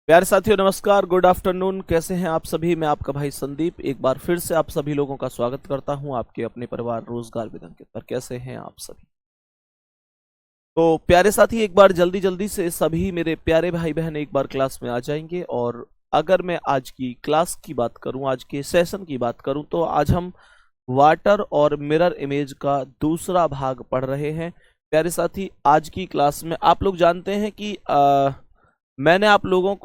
प्यारे साथियों, नमस्कार, गुड आफ्टरनून। कैसे हैं आप सभी? मैं आपका भाई संदीप एक बार फिर से आप सभी लोगों का स्वागत करता हूं आपके अपने परिवार रोजगार विद अंकित पर। कैसे हैं आप सभी? तो प्यारे साथी, एक बार जल्दी जल्दी से सभी मेरे प्यारे भाई बहन एक बार क्लास में आ जाएंगे। और अगर मैं आज की क्लास की बात करूं, आज के सेशन की बात करूं, तो आज हम वाटर और मिरर इमेज का दूसरा भाग पढ़ रहे हैं। प्यारे साथी, आज की क्लास में आप लोग जानते हैं कि मैंने आप लोगों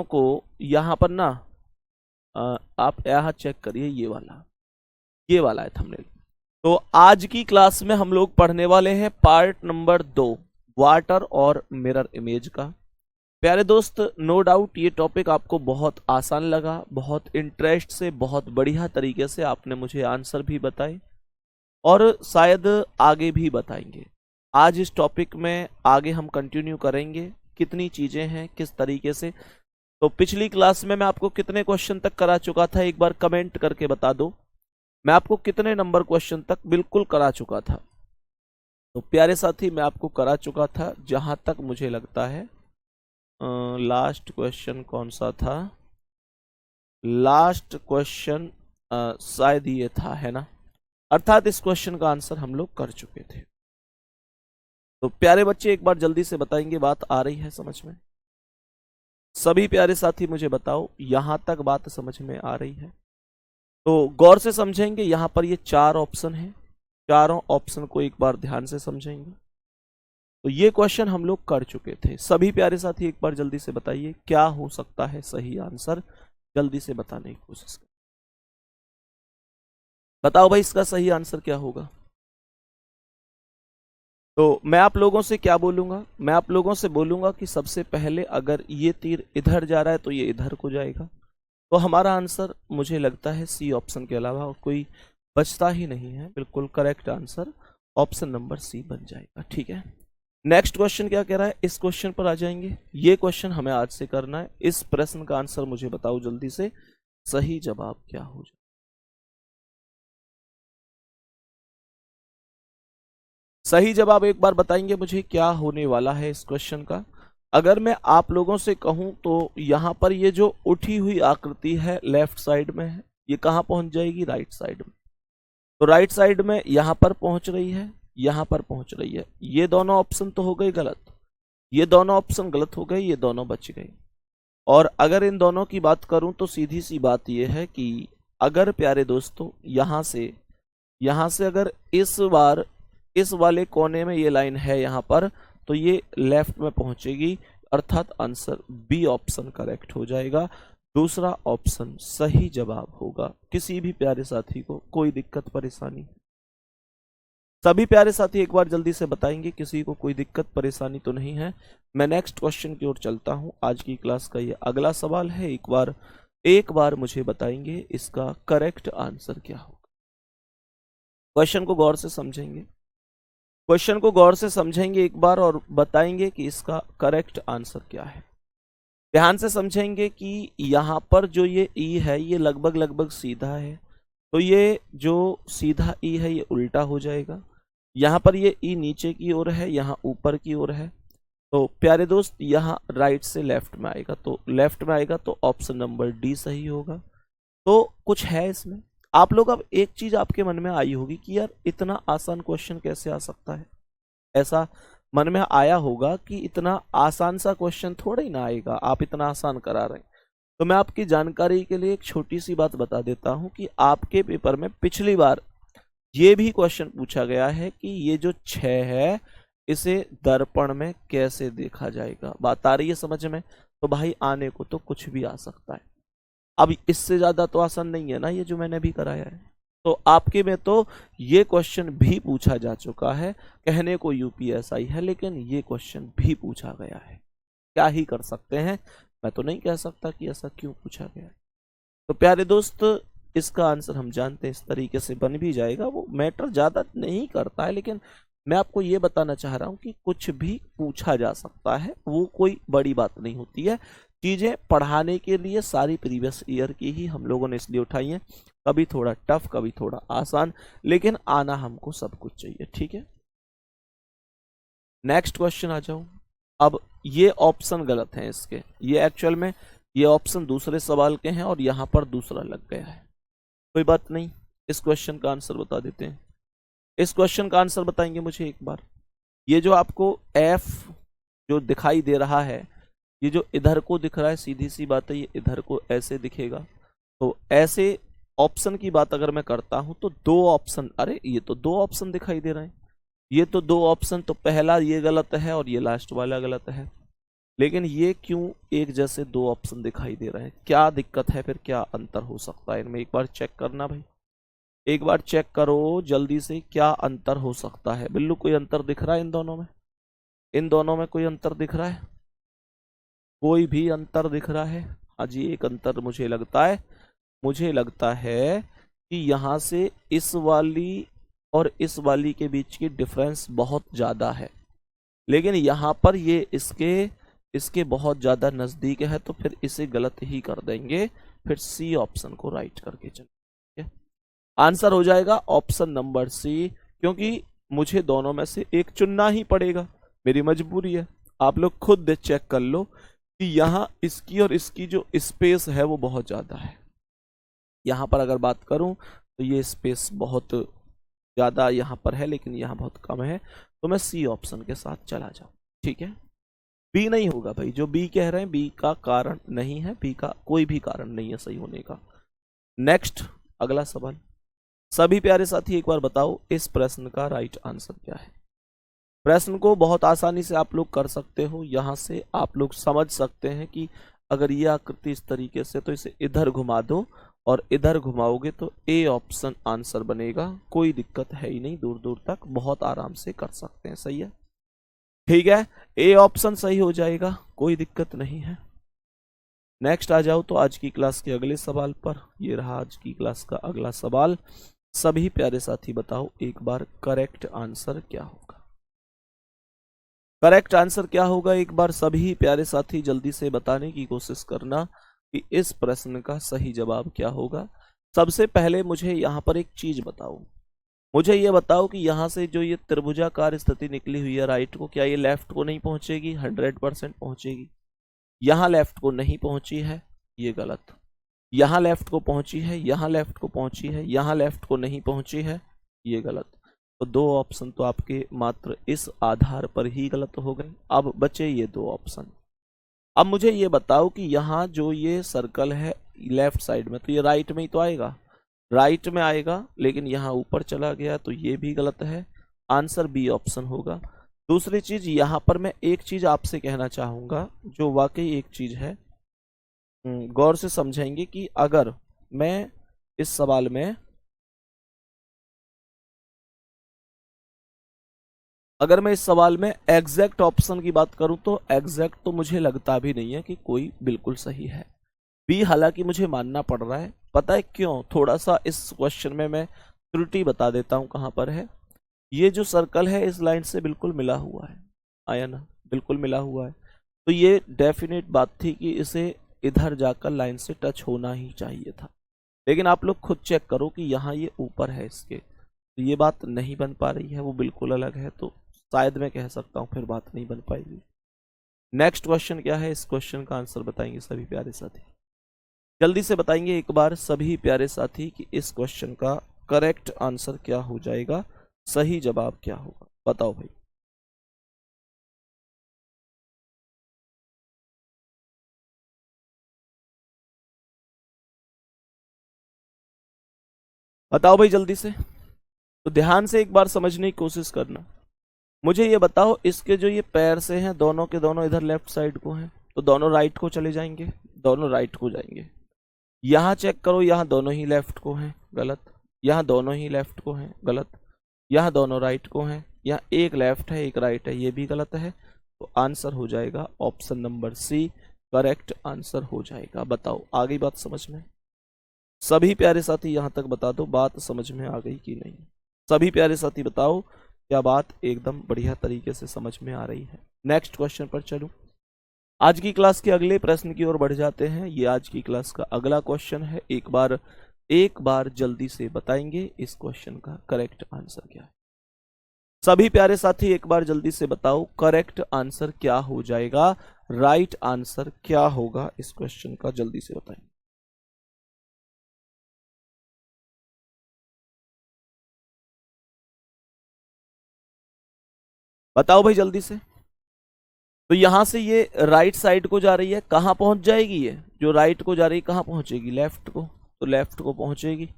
को यहाँ पर ना आप यहाँ चेक करिए, ये वाला है थंबनेल। तो आज की क्लास में हम लोग पढ़ने वाले हैं पार्ट नंबर 2, वाटर और मिरर इमेज का। प्यारे दोस्त, नो डाउट ये टॉपिक आपको बहुत आसान लगा, बहुत इंटरेस्ट से, बहुत बढ़िया तरीके से आपने मुझे आंसर भी बताए और शायद आगे भी बताएंगे। आज इस टॉपिक में आगे हम कंटिन्यू करेंगे, कितनी चीजें हैं, किस तरीके से। तो पिछली क्लास में मैं आपको कितने क्वेश्चन तक करा चुका था, एक बार कमेंट करके बता दो। मैं आपको कितने नंबर क्वेश्चन तक बिल्कुल करा चुका था? तो प्यारे साथी, मैं आपको करा चुका था जहां तक मुझे लगता है लास्ट क्वेश्चन कौन सा था? लास्ट क्वेश्चन शायद ये था, है ना? अर्थात इस क्वेश्चन का आंसर हम लोग कर चुके थे। तो प्यारे बच्चे एक बार जल्दी से बताएंगे, बात आ रही है समझ में? सभी प्यारे साथी मुझे बताओ, यहां तक बात समझ में आ रही है? तो गौर से समझेंगे, यहां पर ये 4 ऑप्शन हैं, चारों ऑप्शन को एक बार ध्यान से समझेंगे। तो ये क्वेश्चन हम लोग कर चुके थे। सभी प्यारे साथी एक बार जल्दी से बताइए क्या हो सकता है सही आंसर, जल्दी से बताने की कोशिश करें। बताओ भाई, इसका सही आंसर क्या होगा? तो मैं आप लोगों से क्या बोलूंगा? मैं आप लोगों से बोलूंगा कि सबसे पहले अगर ये तीर इधर जा रहा है तो ये इधर को जाएगा। तो हमारा आंसर मुझे लगता है सी ऑप्शन के अलावा और कोई बचता ही नहीं है। बिल्कुल correct answer option number C बन जाएगा। ठीक है, नेक्स्ट क्वेश्चन क्या कह रहा है, इस क्वेश्चन पर आ जाएंगे। ये क्वेश्चन हमें आज से करना है। इस प्रश्न का आंसर मुझे बताओ जल्दी से, सही जवाब क्या हो जाए? सही जवाब एक बार बताएंगे मुझे क्या होने वाला है इस क्वेश्चन का? अगर मैं आप लोगों से कहूं तो यहां पर ये जो उठी हुई आकृति है लेफ्ट साइड में है, ये कहां पहुंच जाएगी? राइट साइड में। तो राइट साइड में यहां पर पहुंच रही है, यहां पर पहुंच रही है। ये दोनों ऑप्शन तो हो गए गलत, ये दोनों ऑप्शन गलत हो गए, ये दोनों बच गए। और अगर इन दोनों की बात करूं तो सीधी सी बात यह है कि अगर प्यारे दोस्तों यहां से अगर इस बार इस वाले कोने में ये लाइन है यहां पर, तो ये लेफ्ट में पहुंचेगी, अर्थात आंसर बी ऑप्शन करेक्ट हो जाएगा। दूसरा ऑप्शन सही जवाब होगा। किसी भी प्यारे साथी को कोई दिक्कत परेशानी? सभी प्यारे साथी एक बार जल्दी से बताएंगे, किसी को कोई दिक्कत परेशानी तो नहीं है? मैं नेक्स्ट क्वेश्चन की ओर चलता हूं। आज की क्लास का ये अगला सवाल है। एक बार मुझे बताएंगे इसका करेक्ट आंसर क्या होगा? क्वेश्चन को गौर से समझेंगे, क्वेश्चन को गौर से समझेंगे एक बार और बताएंगे कि इसका करेक्ट आंसर क्या है। ध्यान से समझेंगे कि यहां पर जो ये ई है ये लगभग लगभग सीधा है, तो ये जो सीधा ई है ये उल्टा हो जाएगा। यहां पर ये ई नीचे की ओर है, यहां ऊपर की ओर है। तो प्यारे दोस्त, यहां राइट से लेफ्ट में आएगा, तो लेफ्ट में आएगा तो ऑप्शन नंबर डी सही होगा। तो कुछ है इसमें। आप लोग, अब एक चीज आपके मन में आई होगी कि यार इतना आसान क्वेश्चन कैसे आ सकता है? ऐसा मन में आया होगा कि इतना आसान सा क्वेश्चन थोड़ा ही ना आएगा, आप इतना आसान करा रहे हैं। तो मैं आपकी जानकारी के लिए एक छोटी सी बात बता देता हूं कि आपके पेपर में पिछली बार ये भी क्वेश्चन पूछा गया है कि ये जो 6 है इसे दर्पण में कैसे देखा जाएगा। बात आ रही है समझ में? तो भाई आने को तो कुछ भी आ सकता है। अब इससे ज्यादा तो आसान नहीं है ना ये जो मैंने अभी कराया है। तो आपके में तो ये क्वेश्चन भी पूछा जा चुका है। कहने को यूपीएसआई है, लेकिन ये क्वेश्चन भी पूछा गया है। क्या ही कर सकते हैं, मैं तो नहीं कह सकता कि ऐसा क्यों पूछा गया है। तो प्यारे दोस्त, इसका आंसर हम जानते हैं, इस तरीके से बन भी जाएगा। वो मैटर ज्यादा नहीं करता है, लेकिन मैं आपको ये बताना चाह रहा हूं कि कुछ भी पूछा जा सकता है, वो कोई बड़ी बात नहीं होती है। चीजें पढ़ाने के लिए सारी प्रीवियस ईयर की ही हम लोगों ने इसलिए उठाई है, कभी थोड़ा टफ, कभी थोड़ा आसान, लेकिन आना हमको सब कुछ चाहिए। ठीक है, नेक्स्ट क्वेश्चन आ जाऊं। अब ये ऑप्शन गलत है इसके, ये एक्चुअल में ये ऑप्शन दूसरे सवाल के हैं और यहाँ पर दूसरा लग गया है। कोई बात नहीं, इस क्वेश्चन का आंसर बता देते हैं। इस क्वेश्चन का आंसर बताएंगे मुझे एक बार। ये जो आपको एफ जो दिखाई दे रहा है, ये जो इधर को दिख रहा है, सीधी सी बात है ये इधर को ऐसे दिखेगा। तो ऐसे ऑप्शन की बात अगर मैं करता हूं तो दो ऑप्शन, अरे ये तो दो ऑप्शन दिखाई दे रहे हैं, ये तो दो ऑप्शन, तो पहला ये गलत है और ये लास्ट वाला गलत है। लेकिन ये क्यों एक जैसे दो ऑप्शन दिखाई दे रहे हैं, क्या दिक्कत है, फिर क्या अंतर हो सकता है इनमें, एक बार चेक करना भाई, एक बार चेक करो जल्दी से, क्या अंतर हो सकता है। बिल्लू कोई अंतर दिख रहा है इन दोनों में? इन दोनों में कोई अंतर दिख रहा है? कोई भी अंतर दिख रहा है? हाँ जी, एक अंतर मुझे लगता है, मुझे लगता है कि यहाँ से इस वाली और इस वाली के बीच की डिफरेंस बहुत ज़्यादा है, लेकिन यहाँ पर ये इसके बहुत ज़्यादा नज़दीक है, तो फिर इसे गलत ही कर देंगे, फिर सी ऑप्शन को राइट करके चलेंगे। आंसर हो जाएगा ऑप्शन नंबर सी, क्योंकि मुझे दोनों में से एक चुनना ही पड़ेगा, मेरी मजबूरी है। आप लोग खुद चेक कर लो कि यहाँ इसकी और इसकी जो स्पेस है वो बहुत ज़्यादा है। यहाँ पर अगर बात करूँ तो ये स्पेस बहुत ज़्यादा यहाँ पर है, लेकिन यहाँ बहुत कम है, तो मैं सी ऑप्शन के साथ चला जाऊँ। ठीक है, बी नहीं होगा भाई, जो बी कह रहे हैं बी का कारण नहीं है, बी का कोई भी कारण नहीं है सही होने का। नेक्स्ट अगला सवाल, सभी प्यारे साथी एक बार बताओ इस प्रश्न का राइट आंसर क्या है। प्रश्न को बहुत आसानी से आप लोग कर सकते हो, यहाँ से आप लोग समझ सकते हैं कि अगर ये आकृति इस तरीके से, तो इसे इधर घुमा दो और इधर घुमाओगे तो ए ऑप्शन आंसर बनेगा, कोई दिक्कत है ही नहीं, दूर दूर तक बहुत आराम से कर सकते हैं। सही है, ठीक है, ए ऑप्शन सही हो जाएगा, कोई दिक्कत नहीं है। नेक्स्ट आ जाओ तो आज की क्लास के अगले सवाल पर। ये रहा आज की क्लास का अगला सवाल। सभी प्यारे साथी बताओ एक बार करेक्ट आंसर क्या होगा। करेक्ट आंसर क्या होगा, एक बार सभी प्यारे साथी जल्दी से बताने की कोशिश करना कि इस प्रश्न का सही जवाब क्या होगा। सबसे पहले मुझे यहाँ पर एक चीज बताओ, मुझे ये बताओ कि यहाँ से जो ये त्रिभुजाकार स्थिति निकली हुई है राइट को, क्या ये लेफ्ट को नहीं पहुंचेगी? 100% पहुंचेगी। यहाँ लेफ्ट को नहीं पहुंची है, ये गलत। यहाँ लेफ्ट को पहुंची है, यहाँ लेफ्ट को पहुंची है, यहाँ लेफ्ट को नहीं पहुंची है, ये गलत। तो दो ऑप्शन तो आपके मात्र इस आधार पर ही गलत हो गए। अब बचे ये दो ऑप्शन। अब मुझे ये बताओ कि यहाँ जो ये सर्कल है लेफ्ट साइड में, तो ये राइट में ही तो आएगा, राइट में आएगा, लेकिन यहाँ ऊपर चला गया, तो ये भी गलत है। आंसर बी ऑप्शन होगा। दूसरी चीज, यहाँ पर मैं एक चीज आपसे कहना चाहूंगा जो वाकई एक चीज है, गौर से समझेंगे कि अगर मैं इस सवाल में एग्जैक्ट ऑप्शन की बात करूं तो एग्जैक्ट तो मुझे लगता भी नहीं है कि कोई बिल्कुल सही है। बी हालांकि मुझे मानना पड़ रहा है, पता है क्यों? थोड़ा सा इस क्वेश्चन में मैं त्रुटि बता देता हूं कहां पर है। ये जो सर्कल है इस लाइन से बिल्कुल मिला हुआ है, आया ना, बिल्कुल मिला हुआ है, तो ये डेफिनेट बात थी कि इसे इधर जाकर लाइन से टच होना ही चाहिए था। लेकिन आप लोग खुद चेक करो कि यहाँ ये ऊपर है इसके, तो ये बात नहीं बन पा रही है, वो बिल्कुल अलग है, तो शायद मैं कह सकता हूँ फिर बात नहीं बन पाएगी। नेक्स्ट क्वेश्चन क्या है, इस क्वेश्चन का आंसर बताएंगे सभी प्यारे साथी, जल्दी से बताएंगे एक बार सभी प्यारे साथी कि इस क्वेश्चन का करेक्ट आंसर क्या हो जाएगा, सही जवाब क्या होगा, बताओ भाई। बताओ भाई जल्दी से, तो ध्यान से एक बार समझने की कोशिश करना। मुझे ये बताओ, इसके जो ये पैर से हैं दोनों के दोनों इधर लेफ्ट साइड को हैं, तो दोनों राइट को चले जाएंगे, दोनों राइट को जाएंगे। यहाँ चेक करो, यहाँ दोनों ही लेफ्ट को हैं, गलत। यहाँ दोनों ही लेफ्ट को हैं, गलत। यहाँ दोनों राइट को हैं, यहाँ एक लेफ्ट है एक राइट है, ये भी गलत है। तो आंसर हो जाएगा option number C, correct answer हो जाएगा। बताओ आ गई बात समझ में? सभी प्यारे साथी यहाँ तक बता दो बात समझ में आ गई कि नहीं। सभी प्यारे साथी बताओ क्या बात एकदम बढ़िया तरीके से समझ में आ रही है। नेक्स्ट क्वेश्चन पर चलूं, आज की क्लास के अगले प्रश्न की ओर बढ़ जाते हैं। ये आज की क्लास का अगला क्वेश्चन है, एक बार जल्दी से बताएंगे इस क्वेश्चन का करेक्ट आंसर क्या है। सभी प्यारे साथी एक बार जल्दी से बताओ करेक्ट आंसर क्या हो जाएगा, राइट आंसर क्या होगा इस क्वेश्चन का, जल्दी से बताएं। बताओ भाई जल्दी से। तो यहां से ये राइट साइड को जा रही है, कहां पहुंच जाएगी ये जो राइट को जा रही है, कहां पहुंचेगी, लेफ्ट को, तो लेफ्ट को पहुंचेगी।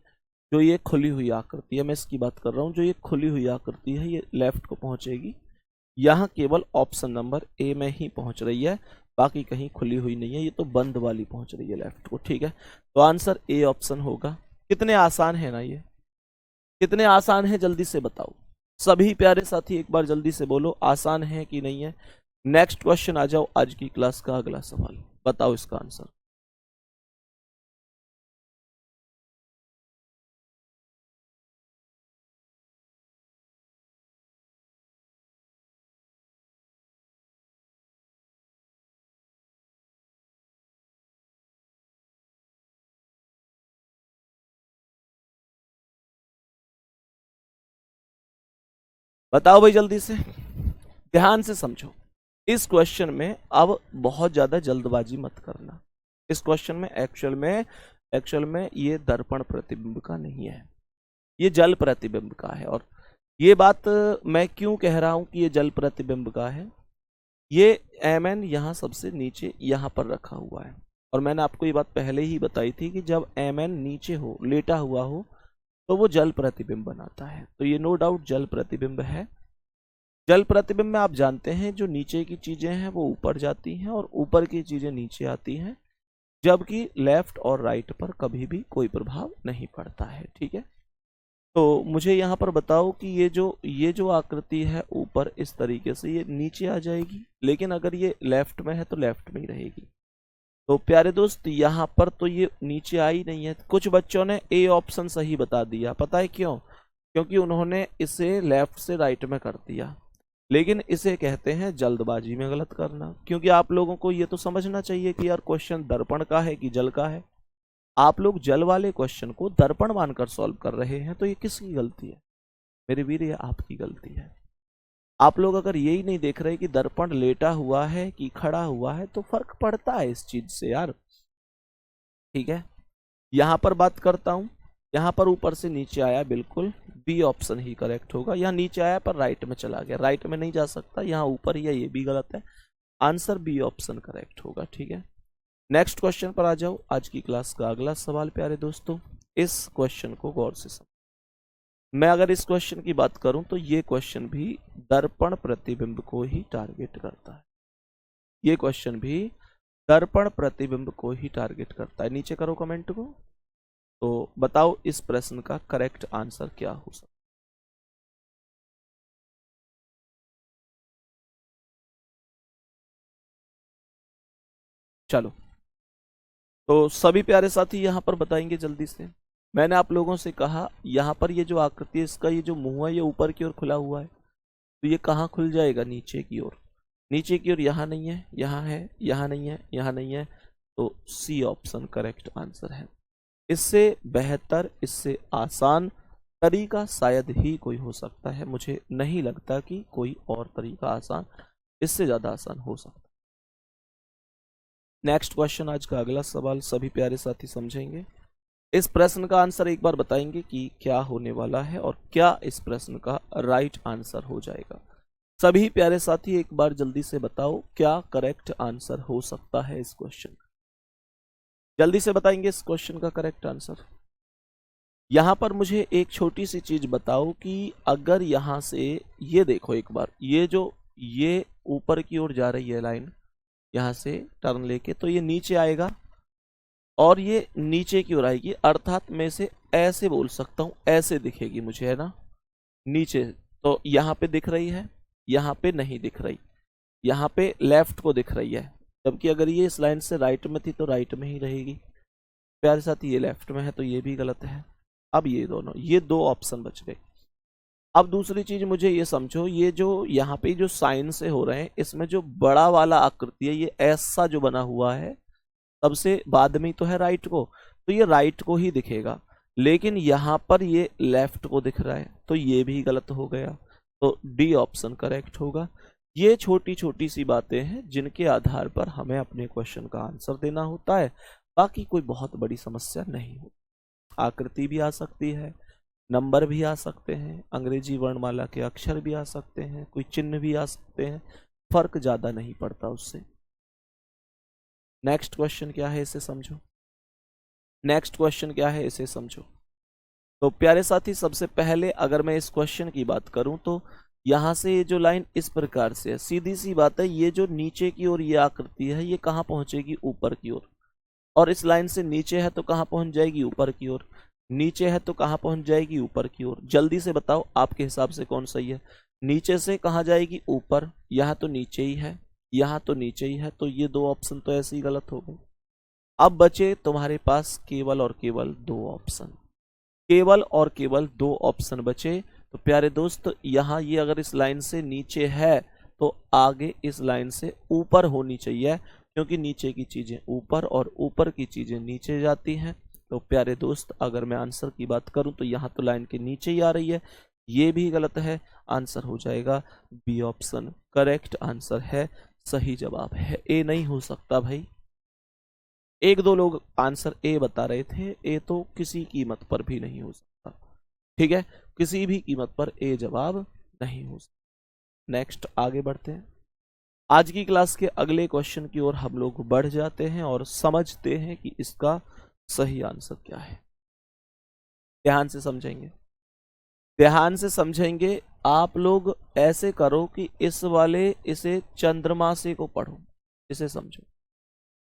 जो ये खुली हुई आकृति है, मैं इसकी बात कर रहा हूं, जो ये खुली हुई आकृति है ये लेफ्ट को पहुंचेगी। यहाँ केवल ऑप्शन नंबर ए में ही पहुंच रही है, बाकी कहीं खुली हुई नहीं है, ये तो बंद वाली पहुंच रही है लेफ्ट को, ठीक है। तो आंसर ए ऑप्शन होगा। कितने आसान है ना ये, कितने आसान है, जल्दी से बताओ सभी प्यारे साथी, एक बार जल्दी से बोलो आसान है कि नहीं है। नेक्स्ट क्वेश्चन आ जाओ, आज की क्लास का अगला सवाल, बताओ इसका आंसर। बताओ भाई जल्दी से, ध्यान से समझो इस क्वेश्चन में। अब बहुत ज्यादा जल्दबाजी मत करना इस क्वेश्चन में। एक्चुअल में ये दर्पण प्रतिबिंब का नहीं है, ये जल प्रतिबिंब का है। और ये बात मैं क्यों कह रहा हूं कि ये जल प्रतिबिंब का है, ये एम यहाँ सबसे नीचे यहाँ पर रखा हुआ है। और मैंने आपको ये बात पहले ही बताई थी कि जब एम नीचे हो, लेटा हुआ हो, तो वो जल प्रतिबिंब बनाता है। तो ये नो डाउट जल प्रतिबिंब है। जल प्रतिबिंब में आप जानते हैं जो नीचे की चीजें हैं वो ऊपर जाती हैं और ऊपर की चीजें नीचे आती हैं, जबकि लेफ्ट और राइट पर कभी भी कोई प्रभाव नहीं पड़ता है, ठीक है। तो मुझे यहाँ पर बताओ कि ये जो आकृति है ऊपर इस तरीके से ये नीचे आ जाएगी, लेकिन अगर ये लेफ्ट में है तो लेफ्ट में ही रहेगी। तो प्यारे दोस्त यहाँ पर तो ये नीचे आई नहीं है। कुछ बच्चों ने ए ऑप्शन सही बता दिया, पता है क्यों? क्योंकि उन्होंने इसे लेफ्ट से राइट में कर दिया, लेकिन इसे कहते हैं जल्दबाजी में गलत करना। क्योंकि आप लोगों को ये तो समझना चाहिए कि यार क्वेश्चन दर्पण का है कि जल का है। आप लोग जल वाले क्वेश्चन को दर्पण मानकर सॉल्व कर रहे हैं, तो ये किसकी गलती है मेरे वीर? ये आपकी गलती है। आप लोग अगर यही नहीं देख रहे कि दर्पण लेटा हुआ है कि खड़ा हुआ है, तो फर्क पड़ता है इस चीज से यार, ठीक है। यहां पर बात करता हूं, यहां पर ऊपर से नीचे आया, बिल्कुल बी ऑप्शन ही करेक्ट होगा। यहाँ नीचे आया पर राइट में चला गया, राइट में नहीं जा सकता, यहाँ ऊपर ही है, ये भी गलत है। आंसर बी ऑप्शन करेक्ट होगा, ठीक है। नेक्स्ट क्वेश्चन पर आ जाओ, आज की क्लास का अगला सवाल प्यारे दोस्तों। इस क्वेश्चन को गौर से समझो। मैं अगर इस क्वेश्चन की बात करूं तो ये क्वेश्चन भी दर्पण प्रतिबिंब को ही टारगेट करता है। ये क्वेश्चन भी दर्पण प्रतिबिंब को ही टारगेट करता है। नीचे करो कमेंट को, तो बताओ इस प्रश्न का करेक्ट आंसर क्या हो सकता है। चलो, तो सभी प्यारे साथी यहाँ पर बताएंगे जल्दी से। मैंने आप लोगों से कहा यहाँ पर ये जो आकृति है, इसका ये जो मुंह है ये ऊपर की ओर खुला हुआ है, तो ये कहाँ खुल जाएगा? नीचे की ओर। नीचे की ओर यहाँ नहीं है, यहाँ है, यहाँ नहीं है, यहाँ नहीं है, तो सी ऑप्शन करेक्ट आंसर है। इससे बेहतर, इससे आसान तरीका शायद ही कोई हो सकता है। मुझे नहीं लगता कि कोई और तरीका आसान, इससे ज्यादा आसान हो सकता है। नेक्स्ट क्वेश्चन, आज का अगला सवाल सभी प्यारे साथी समझेंगे। इस प्रश्न का आंसर एक बार बताएंगे कि क्या होने वाला है और क्या इस प्रश्न का राइट आंसर हो जाएगा। सभी प्यारे साथी एक बार जल्दी से बताओ क्या करेक्ट आंसर हो सकता है इस क्वेश्चन का। जल्दी से बताएंगे इस क्वेश्चन का करेक्ट आंसर। यहां पर मुझे एक छोटी सी चीज बताओ कि अगर यहां से ये देखो एक बार, ये ऊपर की ओर जा रही है लाइन, यहां से टर्न लेके, तो ये नीचे आएगा और ये नीचे की ओर आएगी, अर्थात मैं इसे ऐसे बोल सकता हूं, ऐसे दिखेगी मुझे, है ना, नीचे। तो यहाँ पे दिख रही है, यहाँ पे नहीं दिख रही, यहाँ पे लेफ्ट को दिख रही है, जबकि अगर ये इस लाइन से राइट में थी तो राइट में ही रहेगी। प्यारे साथ ये लेफ्ट में है तो ये भी गलत है। अब ये दो ऑप्शन बच गए। अब दूसरी चीज मुझे ये समझो, ये जो यहाँ पे जो साइन से हो रहे हैं, इसमें जो बड़ा वाला आकृति है, ये ऐसा जो बना हुआ है, सबसे बाद में तो है राइट को, तो ये राइट को ही दिखेगा। लेकिन यहाँ पर ये लेफ्ट को दिख रहा है, तो ये भी गलत हो गया। तो डी ऑप्शन करेक्ट होगा। ये छोटी छोटी सी बातें हैं जिनके आधार पर हमें अपने क्वेश्चन का आंसर देना होता है, बाकी कोई बहुत बड़ी समस्या नहीं होती। आकृति भी आ सकती है, नंबर भी आ सकते हैं, अंग्रेजी वर्णमाला के अक्षर भी आ सकते हैं, कोई चिन्ह भी आ सकते हैं, फर्क ज्यादा नहीं पड़ता उससे। नेक्स्ट क्वेश्चन क्या है इसे समझो। नेक्स्ट क्वेश्चन क्या है इसे समझो। तो प्यारे साथी, सबसे पहले अगर मैं इस क्वेश्चन की बात करूं तो यहां से ये जो लाइन इस प्रकार से है, सीधी सी बात है, ये जो नीचे की ओर ये आकृति है ये कहां पहुंचेगी, ऊपर की ओर। और इस लाइन से नीचे है तो कहां पहुंच जाएगी, ऊपर की ओर। नीचे है तो कहां पहुंच जाएगी, ऊपर की ओर। जल्दी से बताओ आपके हिसाब से कौन सही है। नीचे से कहां जाएगी, ऊपर। यहां तो नीचे ही है, यहां तो नीचे ही है, तो ये दो ऑप्शन तो ऐसे ही गलत हो गए। अब बचे तुम्हारे पास केवल और केवल दो ऑप्शन, केवल और केवल दो ऑप्शन बचे। तो प्यारे दोस्त, यहां ये अगर इस लाइन से नीचे है तो आगे इस लाइन से ऊपर होनी चाहिए, क्योंकि नीचे की चीजें ऊपर और ऊपर की चीजें नीचे जाती हैं। तो प्यारे दोस्त, अगर मैं आंसर की बात करूं तो यहां तो लाइन के नीचे ही आ रही है, ये भी गलत है। आंसर हो जाएगा बी ऑप्शन करेक्ट आंसर है, सही जवाब है। ए नहीं हो सकता भाई। एक दो लोग आंसर ए बता रहे थे, ए तो किसी कीमत पर भी नहीं हो सकता। ठीक है, किसी भी कीमत पर ए जवाब नहीं हो सकता। नेक्स्ट आगे बढ़ते हैं। आज की क्लास के अगले क्वेश्चन की ओर हम लोग बढ़ जाते हैं और समझते हैं कि इसका सही आंसर क्या है। ध्यान से समझेंगे, ध्यान से समझेंगे। आप लोग ऐसे करो कि इसे चंद्रमा से को पढ़ो, इसे समझो।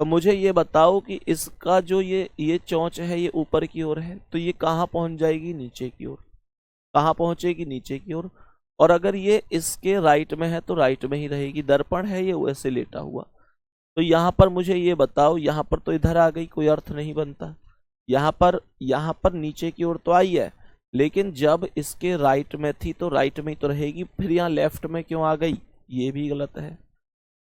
तो मुझे ये बताओ कि इसका जो ये चोंच है ये ऊपर की ओर है, तो ये कहाँ पहुंच जाएगी, नीचे की ओर। कहाँ पहुंचेगी, नीचे की ओर। और अगर ये इसके राइट में है तो राइट में ही रहेगी। दर्पण है ये वैसे लेटा हुआ, तो यहाँ पर मुझे ये बताओ, यहाँ पर तो इधर आ गई, कोई अर्थ नहीं बनता। यहाँ पर नीचे की ओर तो आई है, लेकिन जब इसके राइट में थी तो राइट में ही तो रहेगी, फिर यहाँ लेफ्ट में क्यों आ गई, ये भी गलत है।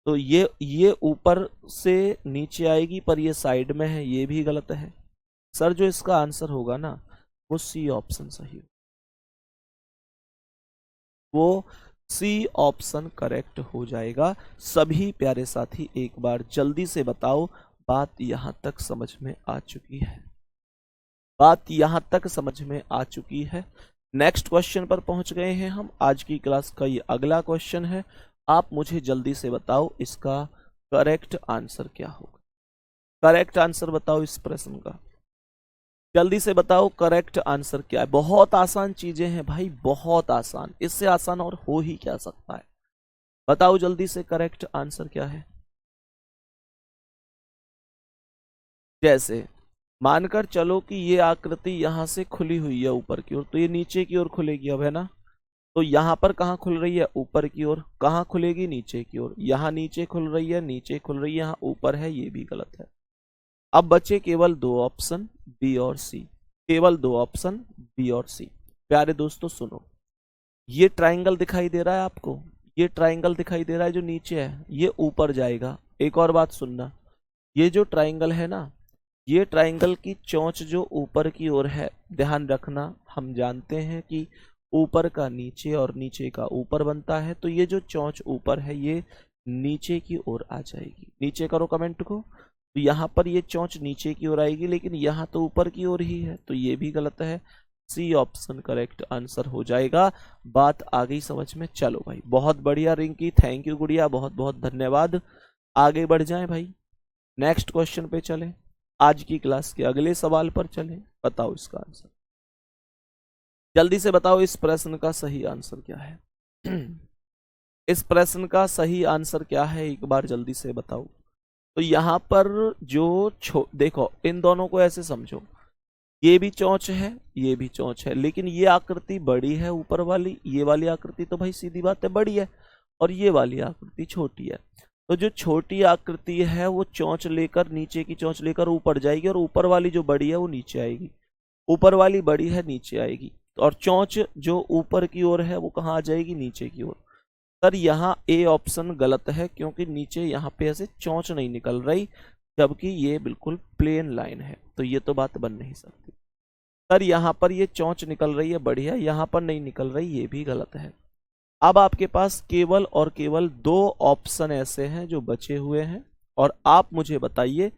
तो ये ऊपर से नीचे आएगी पर ये साइड में है, ये भी गलत है। सर जो इसका आंसर होगा ना वो सी ऑप्शन सही हो, वो सी ऑप्शन करेक्ट हो जाएगा। सभी प्यारे साथी एक बार जल्दी से बताओ, बात यहां तक समझ में आ चुकी है, बात यहां तक समझ में आ चुकी है। नेक्स्ट क्वेश्चन पर पहुंच गए हैं हम। आज की क्लास का ये अगला क्वेश्चन है। आप मुझे जल्दी से बताओ इसका करेक्ट आंसर क्या होगा। करेक्ट आंसर बताओ इस प्रश्न का, जल्दी से बताओ करेक्ट आंसर क्या है। बहुत आसान चीजें हैं भाई, बहुत आसान, इससे आसान और हो ही क्या सकता है। बताओ जल्दी से करेक्ट आंसर क्या है। जैसे मानकर चलो कि ये आकृति यहां से खुली हुई है ऊपर की ओर, तो ये नीचे की ओर खुलेगी अब, है ना। तो यहां पर कहां खुल रही है, ऊपर की ओर। कहां खुलेगी, नीचे की ओर। यहां नीचे खुल रही है, नीचे खुल रही है, यहां ऊपर है, ये भी गलत है। अब बचे केवल दो ऑप्शन, बी और सी। केवल दो ऑप्शन, बी और सी। प्यारे दोस्तों सुनो, ये ट्राइंगल दिखाई दे रहा है आपको, ये ट्राइंगल दिखाई दे रहा है जो नीचे है, ये ऊपर जाएगा। एक और बात सुनना, ये जो ट्राइंगल है ना, ये ट्राइंगल की चोंच जो ऊपर की ओर है, ध्यान रखना, हम जानते हैं कि ऊपर का नीचे और नीचे का ऊपर बनता है, तो ये जो चोंच ऊपर है ये नीचे की ओर आ जाएगी। नीचे करो कमेंट को। तो यहाँ पर ये चोंच नीचे की ओर आएगी, लेकिन यहाँ तो ऊपर की ओर ही है, तो ये भी गलत है। सी ऑप्शन करेक्ट आंसर हो जाएगा। बात आ गई समझ में। चलो भाई, बहुत बढ़िया रिंकी, थैंक यू गुड़िया, बहुत बहुत धन्यवाद। आगे बढ़ जाएं भाई, नेक्स्ट क्वेश्चन पे चलें, आज की क्लास के अगले सवाल पर चलें। बताओ इसका आंसर, जल्दी से बताओ इस प्रश्न का सही आंसर क्या है। इस प्रश्न का सही आंसर क्या है, एक बार जल्दी से बताओ। तो यहां पर जो देखो, इन दोनों को ऐसे समझो, ये भी चोंच है, ये भी चोंच है, लेकिन ये आकृति बड़ी है ऊपर वाली, ये वाली आकृति तो भाई सीधी बात है बड़ी है, और ये वाली आकृति छोटी है। तो जो छोटी आकृति है वो चोंच लेकर, नीचे की चोंच लेकर ऊपर जाएगी, और ऊपर वाली जो बड़ी है वो नीचे आएगी। ऊपर वाली बड़ी है, नीचे आएगी, और चोंच जो ऊपर की ओर है वो कहाँ आ जाएगी, नीचे की ओर। सर यहाँ ए ऑप्शन गलत है, क्योंकि नीचे यहाँ पे ऐसे चोंच नहीं निकल रही, जबकि ये बिल्कुल प्लेन लाइन है, तो ये तो बात बन नहीं सकती। सर यहाँ पर ये चोंच निकल रही है, बढ़िया, यहाँ पर नहीं निकल रही, ये भी गलत है। अब आपके पास केवल और केवल 2 ऑप्शन ऐसे हैं जो बचे हुए हैं, और आप मुझे बताइए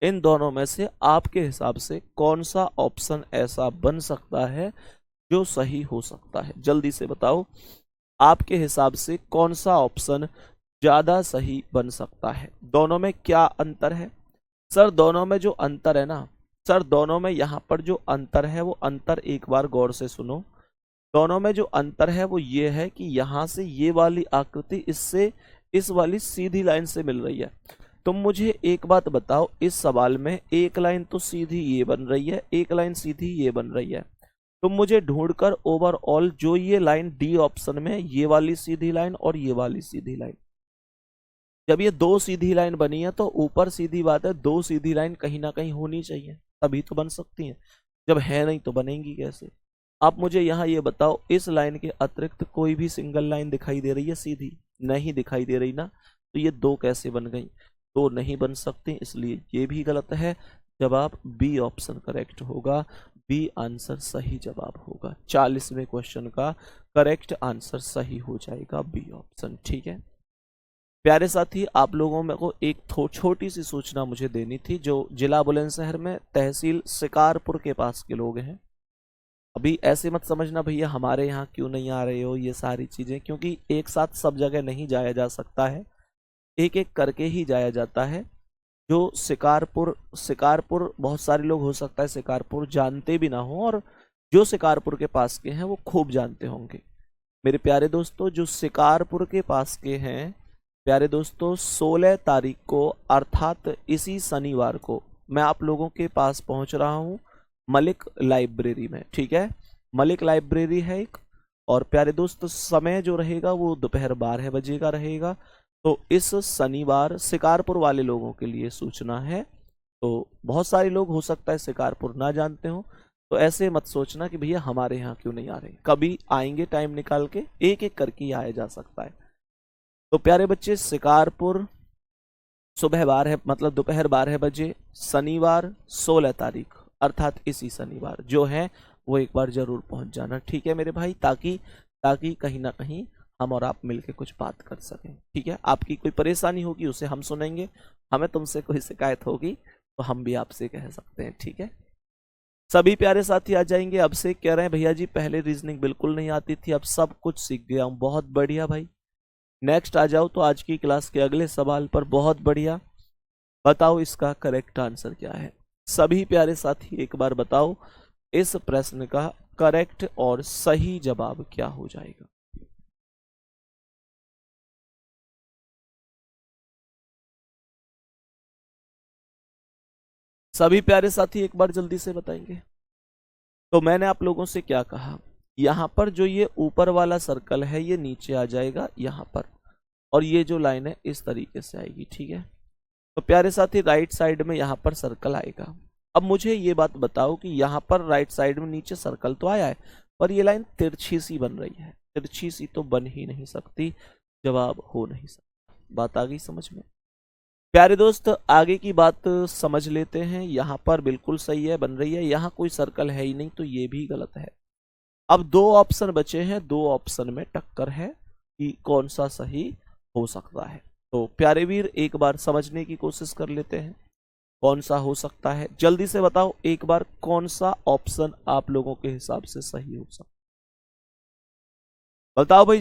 इन दोनों में से आपके हिसाब से कौन सा ऑप्शन ऐसा बन सकता है जो सही हो सकता है। जल्दी से बताओ, आपके हिसाब से कौन सा ऑप्शन ज्यादा सही बन सकता है। दोनों में क्या अंतर है? सर दोनों में जो अंतर है ना, सर दोनों में यहाँ पर जो अंतर है वो अंतर एक बार गौर से सुनो। दोनों में जो अंतर है वो ये है कि यहाँ से ये वाली आकृति इससे इस वाली सीधी लाइन से मिल रही है। तुम मुझे एक बात बताओ, इस सवाल में एक लाइन तो सीधी ये बन रही है, एक लाइन सीधी ये बन रही है। तुम मुझे ढूंढकर ओवरऑल जो ये लाइन डी ऑप्शन में, ये वाली सीधी लाइन और ये वाली सीधी लाइन, जब ये 2 सीधी लाइन बनी है तो ऊपर सीधी बात है 2 सीधी लाइन कहीं ना कहीं होनी चाहिए, तभी तो बन सकती हैं। जब है नहीं तो बनेंगी कैसे? आप मुझे यहाँ ये बताओ, इस लाइन के अतिरिक्त कोई भी सिंगल लाइन दिखाई दे रही है सीधी? नहीं दिखाई दे रही ना, तो ये 2 कैसे बन गई? 2 नहीं बन सकती, इसलिए ये भी गलत है। जवाब बी ऑप्शन करेक्ट होगा, बी आंसर सही जवाब होगा। 40वें क्वेश्चन का करेक्ट आंसर सही हो जाएगा बी ऑप्शन। ठीक है प्यारे साथी, आप लोगों में को एक छोटी सी सूचना मुझे देनी थी। जो जिला बुलंदशहर में तहसील शिकारपुर के पास के लोग हैं, अभी ऐसे मत समझना भैया हमारे यहाँ क्यों नहीं आ रहे हो ये सारी चीजें, क्योंकि एक साथ सब जगह नहीं जाया जा सकता है, एक एक करके ही जाया जाता है। जो शिकारपुर बहुत सारे लोग हो सकता है शिकारपुर जानते भी ना हो, और जो शिकारपुर के पास के हैं वो खूब जानते होंगे। मेरे प्यारे दोस्तों, जो शिकारपुर के पास के हैं प्यारे दोस्तों, 16 तारीख को अर्थात इसी शनिवार को मैं आप लोगों के पास पहुंच रहा हूं मलिक लाइब्रेरी में। ठीक है, मलिक लाइब्रेरी है एक, और प्यारे दोस्त समय जो रहेगा वो दोपहर 12 बजे का रहेगा। तो इस शनिवार शिकारपुर वाले लोगों के लिए सूचना है। तो बहुत सारे लोग हो सकता है शिकारपुर ना जानते हो, तो ऐसे मत सोचना कि भैया हमारे यहाँ क्यों नहीं आ रहे, कभी आएंगे टाइम निकाल के, एक एक करके ही आया जा सकता है। तो प्यारे बच्चे, शिकारपुर सुबह 12 मतलब दोपहर 12 बजे शनिवार 16 तारीख अर्थात इसी शनिवार जो है वो एक बार जरूर पहुंच जाना। ठीक है मेरे भाई, ताकि कहीं ना कहीं हम और आप मिलके कुछ बात कर सकें। ठीक है, आपकी कोई परेशानी होगी उसे हम सुनेंगे, हमें तुमसे कोई शिकायत होगी तो हम भी आपसे कह सकते हैं। ठीक है, सभी प्यारे साथी आ जाएंगे। अब से कह रहे हैं भैया जी पहले रीजनिंग बिल्कुल नहीं आती थी, अब सब कुछ सीख गया हूं। बहुत बढ़िया भाई, नेक्स्ट आ जाओ तो आज की क्लास के अगले सवाल पर। बहुत बढ़िया, बताओ इसका करेक्ट आंसर क्या है। सभी प्यारे साथी एक बार बताओ इस प्रश्न का करेक्ट और सही जवाब क्या हो जाएगा। सभी प्यारे साथी एक बार जल्दी से बताएंगे। तो मैंने आप लोगों से क्या कहा, यहां पर जो ये ऊपर वाला सर्कल है ये नीचे आ जाएगा यहां पर, और ये जो लाइन है इस तरीके से आएगी। ठीक है, तो प्यारे साथी राइट साइड में यहां पर सर्कल आएगा। अब मुझे ये बात बताओ कि यहां पर राइट साइड में नीचे सर्कल तो आया है, पर ये लाइन तिरछी सी बन रही है, तिरछी सी तो बन ही नहीं सकती, जवाब हो नहीं सकता। बात आ गई समझ में? प्यारे दोस्त आगे की बात समझ लेते हैं। यहाँ पर बिल्कुल सही है, बन रही है, यहाँ कोई सर्कल है ही नहीं, तो ये भी गलत है। अब 2 ऑप्शन बचे हैं, 2 ऑप्शन में टक्कर है कि कौन सा सही हो सकता है। तो प्यारे वीर एक बार समझने की कोशिश कर लेते हैं कौन सा हो सकता है। जल्दी से बताओ एक बार कौन सा ऑप्शन आप लोगों के हिसाब से सही हो सकता है। बताओ भाई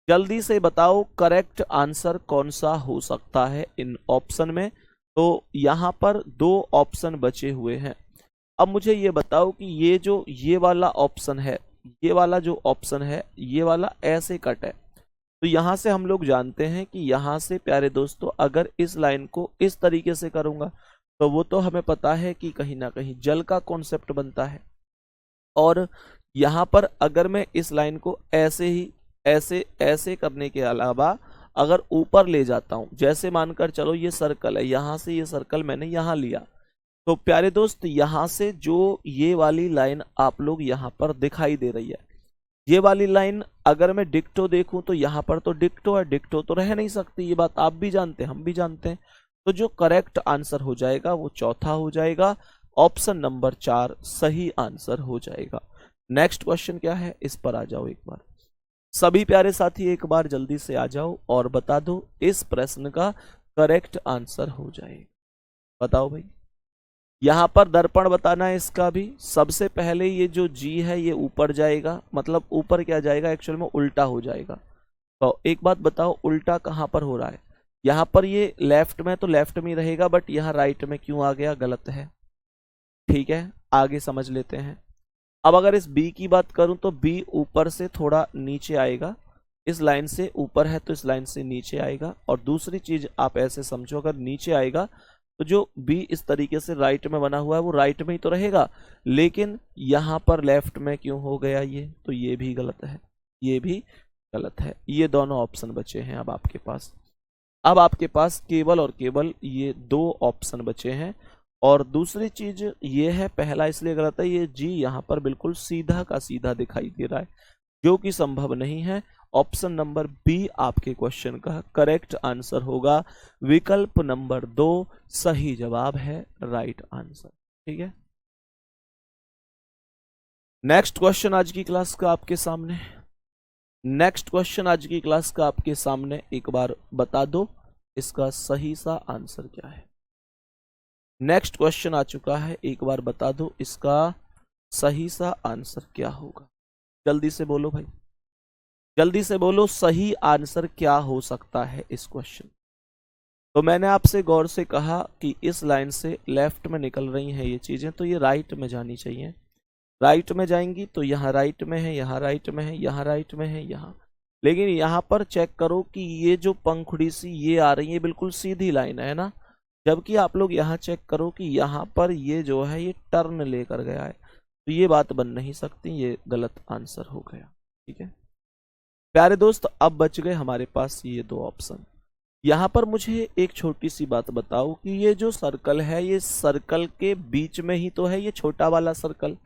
जल्दी से बताओ करेक्ट आंसर कौन सा हो सकता है इन ऑप्शन में। तो यहां पर 2 ऑप्शन बचे हुए हैं। अब मुझे ये बताओ कि ये वाला ऑप्शन है, ये वाला जो ऑप्शन है ये वाला ऐसे कट है, तो यहां से हम लोग जानते हैं कि यहां से प्यारे दोस्तों अगर इस लाइन को इस तरीके से करूंगा तो वो तो हमें पता है कि कहीं ना कहीं जल का कॉन्सेप्ट बनता है। और यहां पर अगर मैं इस लाइन को ऐसे ही ऐसे करने के अलावा अगर ऊपर ले जाता हूं, जैसे मानकर चलो ये सर्कल है, यहां से ये सर्कल मैंने यहां लिया, तो प्यारे दोस्त यहां से जो ये वाली लाइन आप लोग यहां पर दिखाई दे रही है, ये वाली लाइन अगर मैं डिक्टो देखूं तो यहां पर तो डिक्टो है, डिक्टो तो रह नहीं सकती, ये बात आप भी जानते हैं हम भी जानते हैं। तो जो करेक्ट आंसर हो जाएगा वो चौथा हो जाएगा, ऑप्शन नंबर 4 सही आंसर हो जाएगा। नेक्स्ट क्वेश्चन क्या है इस पर आ जाओ एक बार। सभी प्यारे साथी एक बार जल्दी से आ जाओ और बता दो इस प्रश्न का करेक्ट आंसर हो जाएगा। बताओ भाई। यहां पर दर्पण बताना है इसका भी। सबसे पहले ये जो जी है ये ऊपर जाएगा, मतलब ऊपर क्या जाएगा, एक्चुअल में उल्टा हो जाएगा। तो एक बात बताओ, उल्टा कहां पर हो रहा है? यहां पर ये लेफ्ट में, तो लेफ्ट में ही रहेगा, बट यहां राइट में क्यों आ गया? गलत है। ठीक है, आगे समझ लेते हैं। अब अगर इस बी की बात करूं तो बी ऊपर से थोड़ा नीचे आएगा। इस लाइन से ऊपर है तो इस लाइन से नीचे आएगा। और दूसरी चीज आप ऐसे समझो, अगर नीचे आएगा तो जो बी इस तरीके से राइट में बना हुआ है वो राइट में ही तो रहेगा, लेकिन यहां पर लेफ्ट में क्यों हो गया ये? तो ये भी गलत है, ये भी गलत है। ये दोनों ऑप्शन बचे हैं अब आपके पास। अब आपके पास केवल और केवल ये दो ऑप्शन बचे हैं। और दूसरी चीज ये है, पहला इसलिए गलत है, ये जी यहां पर बिल्कुल सीधा का सीधा दिखाई दे रहा है, जो कि संभव नहीं है। ऑप्शन नंबर बी आपके क्वेश्चन का करेक्ट आंसर होगा। विकल्प नंबर 2 सही जवाब है, राइट आंसर। ठीक है, नेक्स्ट क्वेश्चन आज की क्लास का आपके सामने। नेक्स्ट क्वेश्चन आज की क्लास का आपके सामने, एक बार बता दो इसका सही सा आंसर क्या है। नेक्स्ट क्वेश्चन आ चुका है, एक बार बता दो इसका सही सा आंसर क्या होगा। जल्दी से बोलो भाई, जल्दी से बोलो, सही आंसर क्या हो सकता है इस क्वेश्चन। तो मैंने आपसे गौर से कहा कि इस लाइन से लेफ्ट में निकल रही हैं ये चीजें, तो ये राइट में जानी चाहिए। राइट में जाएंगी तो यहाँ राइट में है, यहाँ राइट में है, यहाँ राइट में है, यहाँ। लेकिन यहाँ पर चेक करो कि ये जो पंखुड़ी सी ये आ रही है बिल्कुल सीधी लाइन है ना, जबकि आप लोग यहाँ चेक करो कि यहाँ पर ये जो है ये टर्न लेकर गया है, तो ये बात बन नहीं सकती, ये गलत आंसर हो गया। ठीक है प्यारे दोस्त, अब बच गए हमारे पास ये दो ऑप्शन। यहाँ पर मुझे एक छोटी सी बात बताओ कि ये जो सर्कल है, ये सर्कल के बीच में ही तो है ये छोटा वाला सर्कल।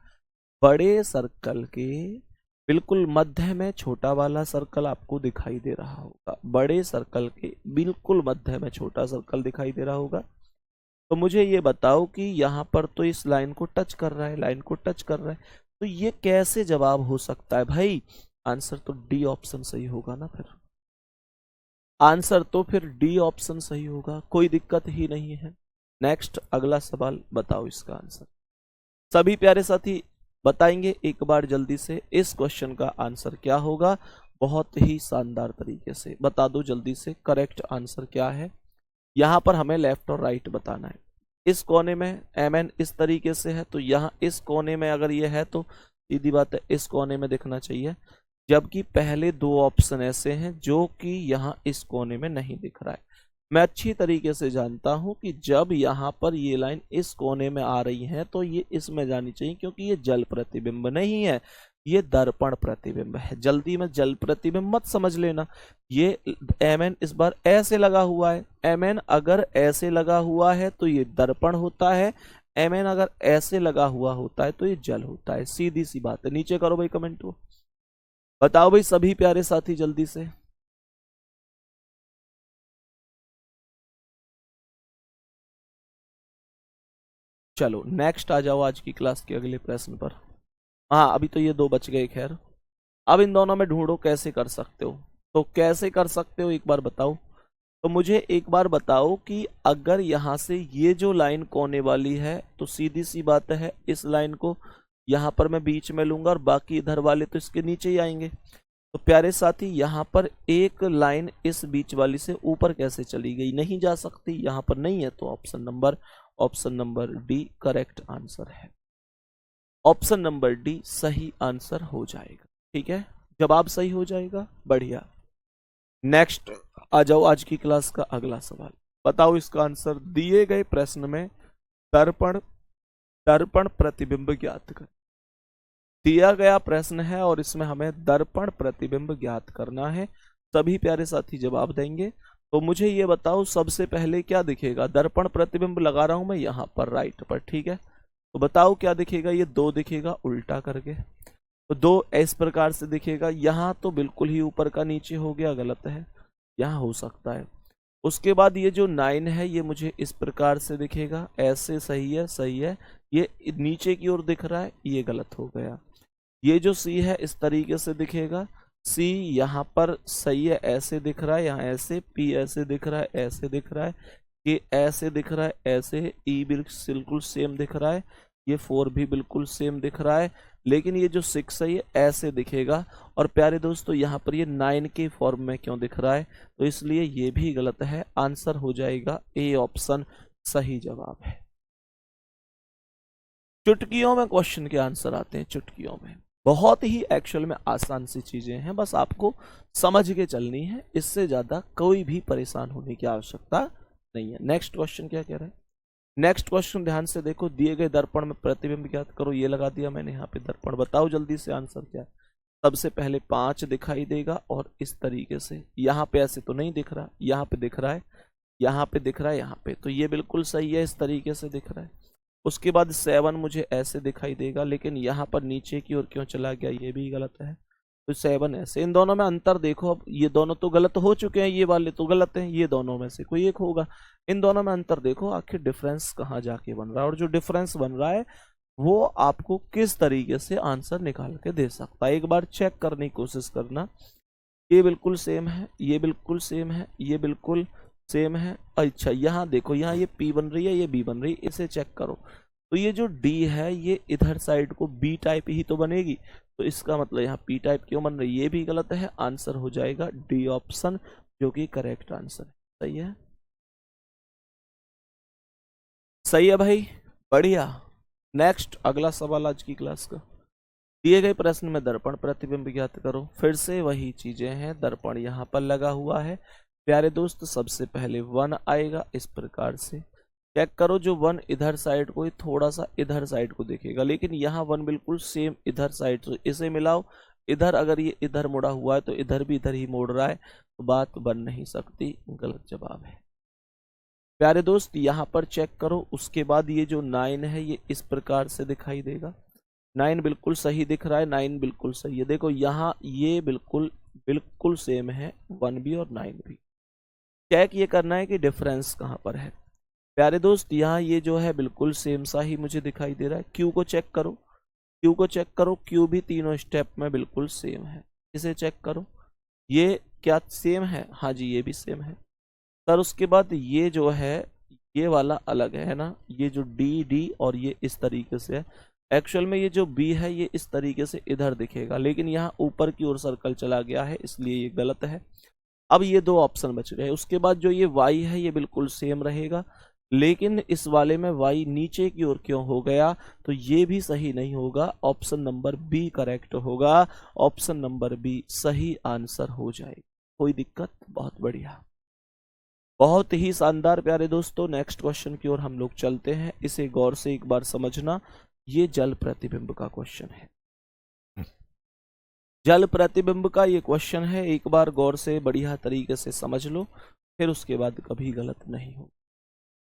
बड़े सर्कल के बिल्कुल मध्य में छोटा वाला सर्कल आपको दिखाई दे रहा होगा। बड़े सर्कल के बिल्कुल मध्य में छोटा सर्कल दिखाई दे रहा होगा। तो मुझे ये बताओ कि यहाँ पर तो इस लाइन को टच कर रहा है, लाइन को टच कर रहा है, तो ये कैसे जवाब हो सकता है भाई? आंसर तो डी ऑप्शन सही होगा ना। फिर आंसर तो फिर डी ऑप्शन सही होगा, कोई दिक्कत ही नहीं है। नेक्स्ट अगला सवाल बताओ इसका आंसर। सभी प्यारे साथी बताएंगे एक बार जल्दी से इस क्वेश्चन का आंसर क्या होगा। बहुत ही शानदार तरीके से बता दो जल्दी से, करेक्ट आंसर क्या है। यहां पर हमें लेफ्ट और राइट बताना है। इस कोने में एमएन इस तरीके से है, तो यहाँ इस कोने में अगर ये है तो सीधी बात है इस कोने में दिखना चाहिए, जबकि पहले दो ऑप्शन ऐसे हैं जो कि यहाँ इस कोने में नहीं दिख रहा है। मैं अच्छी तरीके से जानता हूं कि जब यहाँ पर ये लाइन इस कोने में आ रही है तो ये इसमें जानी चाहिए, क्योंकि ये जल प्रतिबिंब नहीं है, ये दर्पण प्रतिबिंब है। जल्दी में जल प्रतिबिंब मत समझ लेना। ये एमएन इस बार ऐसे लगा हुआ है, एमएन अगर ऐसे लगा हुआ है तो ये दर्पण होता है, एमएन अगर ऐसे लगा हुआ होता है तो ये जल होता है। सीधी सी बात है। नीचे करो भाई कमेंट को, बताओ भाई सभी प्यारे साथी जल्दी से। चलो नेक्स्ट आ जाओ आज की क्लास के अगले प्रश्न पर। हाँ अभी तो ये दो बच गए, खैर अब इन दोनों में ढूंढो कैसे कर सकते हो। तो कैसे कर सकते हो एक बार बताओ। तो मुझे एक बार बताओ कि अगर यहां से ये जो लाइन कोने वाली है, तो सीधी सी बात है इस लाइन को यहां पर मैं बीच में लूंगा और बाकी इधर वाले तो इसके नीचे ही आएंगे। तो प्यारे साथी यहाँ पर एक लाइन इस बीच वाली से ऊपर कैसे चली गई? नहीं जा सकती, यहाँ पर नहीं है, तो option number D correct answer है। ऑप्शन नंबर डी सही आंसर हो जाएगा। ठीक है, जवाब सही हो जाएगा, बढ़िया। नेक्स्ट आ जाओ आज की क्लास का अगला सवाल। बताओ इसका आंसर। दिए गए प्रश्न में दर्पण दर्पण प्रतिबिंब ज्ञात कर। दिया गया प्रश्न है और इसमें हमें दर्पण प्रतिबिंब ज्ञात करना है। सभी प्यारे साथी जवाब देंगे। तो मुझे ये बताओ सबसे पहले क्या दिखेगा? दर्पण प्रतिबिंब लगा रहा हूं मैं यहाँ पर राइट पर, ठीक है। तो बताओ क्या दिखेगा? ये दो दिखेगा उल्टा करके, तो दो इस प्रकार से दिखेगा। यहाँ तो बिल्कुल ही ऊपर का नीचे हो गया, गलत है, यहाँ हो सकता है। उसके बाद ये जो 9 है ये मुझे इस प्रकार से दिखेगा, ऐसे सही है, सही है। ये नीचे की ओर दिख रहा है, ये गलत हो गया। ये जो सी है इस तरीके से दिखेगा, सी यहाँ पर सही है, ऐसे दिख रहा है, यहाँ ऐसे, पी ऐसे दिख रहा है, ऐसे दिख रहा है, के ऐसे दिख रहा है, ऐसे, ई बिल्कुल सेम दिख रहा है, ये 4 भी बिल्कुल सेम दिख रहा है, लेकिन ये जो 6 है ये ऐसे दिखेगा। और प्यारे दोस्तों यहाँ पर ये 9 के फॉर्म में क्यों दिख रहा है, तो इसलिए ये भी गलत है। आंसर हो जाएगा ए ऑप्शन सही जवाब है। चुटकियों में क्वेश्चन के आंसर आते हैं, चुटकियों में बहुत ही एक्चुअल में आसान सी चीजें हैं, बस आपको समझ के चलनी है, इससे ज्यादा कोई भी परेशान होने की आवश्यकता नहीं है। नेक्स्ट क्वेश्चन क्या कह रहे हैं, नेक्स्ट क्वेश्चन ध्यान से देखो, दिए गए दर्पण में प्रतिबिंब ज्ञात करो, ये लगा दिया मैंने यहाँ पे दर्पण, बताओ जल्दी से आंसर क्या है। सबसे पहले 5 दिखाई देगा और इस तरीके से, यहाँ पे ऐसे तो नहीं दिख रहा, यहाँ पे दिख रहा है, यहाँ पे दिख रहा है, यहाँ पे, तो ये बिल्कुल सही है, इस तरीके से दिख रहा है। उसके बाद 7 मुझे ऐसे दिखाई देगा, लेकिन यहाँ पर नीचे की ओर क्यों चला गया, ये भी गलत है। तो 7 ऐसे, इन दोनों में अंतर देखो, अब ये दोनों तो गलत हो चुके हैं, ये वाले तो गलत हैं, ये दोनों में से कोई एक होगा। इन दोनों में अंतर देखो, आखिर डिफरेंस कहाँ जाके बन रहा है, और जो डिफरेंस बन रहा है वो आपको किस तरीके से आंसर निकाल के दे सकता है, एक बार चेक करने की कोशिश करना। ये बिल्कुल सेम है, ये बिल्कुल सेम है, ये बिल्कुल सेम है। अच्छा यहाँ देखो, यहाँ ये P बन रही है, ये B बन रही है, इसे चेक करो, तो ये जो D है ये इधर साइड को B टाइप ही तो बनेगी, तो इसका मतलब यहाँ P टाइप क्यों बन रही है, ये भी गलत है। आंसर हो जाएगा डी ऑप्शन, जो कि करेक्ट आंसर है। सही है, सही है भाई, बढ़िया। नेक्स्ट अगला सवाल आज की क्लास का, दिए गए प्रश्न में दर्पण प्रतिबिंब ज्ञात करो। फिर से वही चीजें हैं, दर्पण यहाँ पर लगा हुआ है प्यारे दोस्त, सबसे पहले 1 आएगा, इस प्रकार से चेक करो, जो 1 इधर साइड को थोड़ा सा इधर साइड को देखेगा, लेकिन यहाँ 1 बिल्कुल सेम इधर साइड, तो इसे मिलाओ, इधर अगर ये इधर मुड़ा हुआ है तो इधर भी इधर ही मोड़ रहा है, तो बात बन नहीं सकती, गलत जवाब है प्यारे दोस्त। यहाँ पर चेक करो, उसके बाद ये जो 9 है ये इस प्रकार से दिखाई देगा, 9 बिल्कुल सही दिख रहा है, 9 बिल्कुल सही है। देखो यहाँ ये बिल्कुल बिल्कुल सेम है, 1 भी और 9 भी। चेक ये करना है कि डिफरेंस कहाँ पर है प्यारे दोस्त। यहाँ ये जो है बिल्कुल सेम सा ही मुझे दिखाई दे रहा है। क्यू को चेक करो, क्यू को चेक करो, क्यू भी तीनों स्टेप में बिल्कुल सेम है, इसे चेक करो, ये क्या सेम है, हाँ जी ये भी सेम है सर। उसके बाद ये जो है ये वाला अलग है ना, ये जो डी डी और ये इस तरीके से है, एक्चुअल में ये जो बी है ये इस तरीके से इधर दिखेगा, लेकिन यहाँ ऊपर की ओर सर्कल चला गया है, इसलिए ये गलत है। अब ये 2 ऑप्शन बच गए। उसके बाद जो ये y है ये बिल्कुल सेम रहेगा, लेकिन इस वाले में y नीचे की ओर क्यों हो गया, तो ये भी सही नहीं होगा, ऑप्शन नंबर बी करेक्ट होगा, ऑप्शन नंबर बी सही आंसर हो जाएगा। कोई दिक्कत, बहुत बढ़िया, बहुत ही शानदार प्यारे दोस्तों। नेक्स्ट क्वेश्चन की ओर हम लोग चलते हैं, इसे गौर से एक बार समझना, ये जल प्रतिबिंब का क्वेश्चन है, जल प्रतिबिंब का ये क्वेश्चन है, एक बार गौर से बढ़िया तरीके से समझ लो, फिर उसके बाद कभी गलत नहीं हो।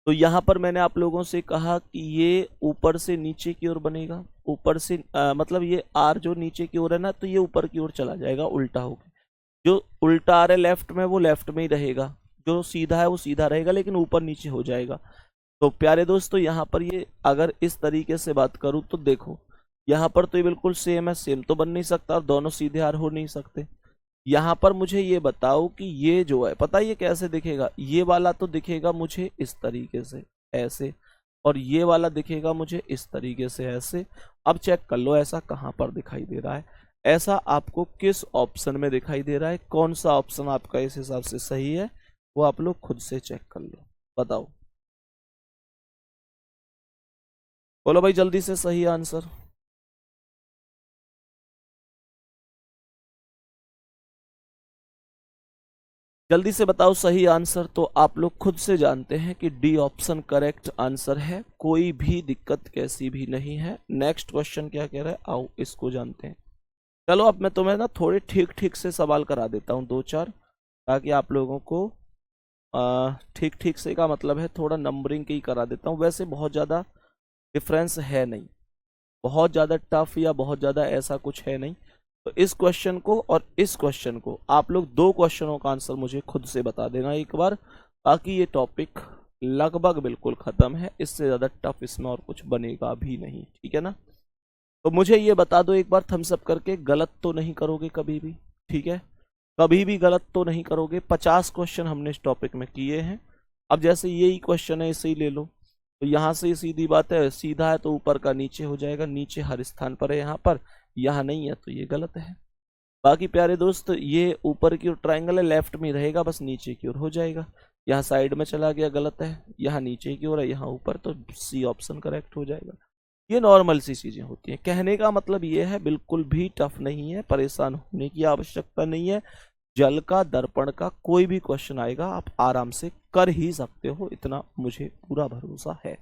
तो यहाँ पर मैंने आप लोगों से कहा कि ये ऊपर से नीचे की ओर बनेगा, ऊपर से मतलब ये आर जो नीचे की ओर है ना, तो ये ऊपर की ओर चला जाएगा उल्टा होकर, जो उल्टा आ रहा है लेफ्ट में वो लेफ्ट में ही रहेगा, जो सीधा है वो सीधा रहेगा, लेकिन ऊपर नीचे हो जाएगा। तो प्यारे दोस्तों यहाँ पर ये अगर इस तरीके से बात करूं तो देखो, यहाँ पर तो ये बिल्कुल सेम है, सेम तो बन नहीं सकता, और दोनों सीधे आर हो नहीं सकते। यहाँ पर मुझे ये बताओ कि ये जो है, पता है ये कैसे दिखेगा, ये वाला तो दिखेगा मुझे इस तरीके से ऐसे, और ये वाला दिखेगा मुझे इस तरीके से ऐसे। अब चेक कर लो ऐसा कहाँ पर दिखाई दे रहा है, ऐसा आपको किस ऑप्शन में दिखाई दे रहा है, कौन सा ऑप्शन आपका इस हिसाब से सही है, वो आप लोग खुद से चेक कर लो, बताओ, बोलो भाई जल्दी से सही आंसर। जल्दी से बताओ सही आंसर, तो आप लोग खुद से जानते हैं कि डी ऑप्शन करेक्ट आंसर है, कोई भी दिक्कत कैसी भी नहीं है। नेक्स्ट क्वेश्चन क्या कह रहा है, आओ इसको जानते हैं। चलो अब मैं तुम्हें ना थोड़े ठीक ठीक से सवाल करा देता हूँ 2-4, ताकि आप लोगों को ठीक ठीक से का मतलब है थोड़ा नंबरिंग की करा देता हूँ, वैसे बहुत ज़्यादा डिफरेंस है नहीं, बहुत ज़्यादा टफ या बहुत ज़्यादा ऐसा कुछ है नहीं। तो इस क्वेश्चन को और इस क्वेश्चन को आप लोग 2 क्वेश्चनों का आंसर मुझे खुद से बता देना एक बार, ताकि ये टॉपिक लगभग बिल्कुल ख़त्म है, इससे ज़्यादा टफ इसमें और कुछ बनेगा भी नहीं, ठीक है ना। तो मुझे ये बता दो एक बार थम्स अप करके, गलत तो नहीं करोगे कभी भी, ठीक है, कभी भी गलत तो नहीं करोगे। 50 क्वेश्चन हमने इस टॉपिक में किए हैं। अब जैसे यही क्वेश्चन है, इसे ही ले लो, तो यहाँ से सीधी बात है, सीधा है तो ऊपर का नीचे हो जाएगा, नीचे हर स्थान पर है, यहाँ पर यहाँ नहीं है तो ये गलत है। बाकी प्यारे दोस्त, ये ऊपर की ओर ट्राइंगल है, लेफ्ट में रहेगा, बस नीचे की ओर हो जाएगा। यहाँ साइड में चला गया, गलत है। यहाँ नीचे की ओर है, यहाँ ऊपर, तो सी ऑप्शन करेक्ट हो जाएगा। ये नॉर्मल सी चीजें होती हैं। कहने का मतलब ये है, बिल्कुल भी टफ नहीं है, परेशान होने की आवश्यकता नहीं है। जल का, दर्पण का कोई भी क्वेश्चन आएगा आप आराम से कर ही सकते हो, इतना मुझे पूरा भरोसा है।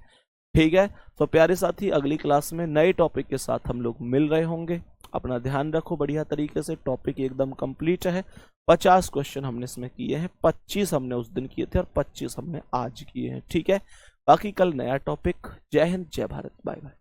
ठीक है, तो प्यारे साथी, अगली क्लास में नए टॉपिक के साथ हम लोग मिल रहे होंगे। अपना ध्यान रखो बढ़िया तरीके से। टॉपिक एकदम कंप्लीट है। 50 क्वेश्चन हमने इसमें किए हैं, 25 हमने उस दिन किए थे और 25 हमने आज किए हैं। ठीक है, बाकी कल नया टॉपिक। जय हिंद, जय भारत, बाय बाय।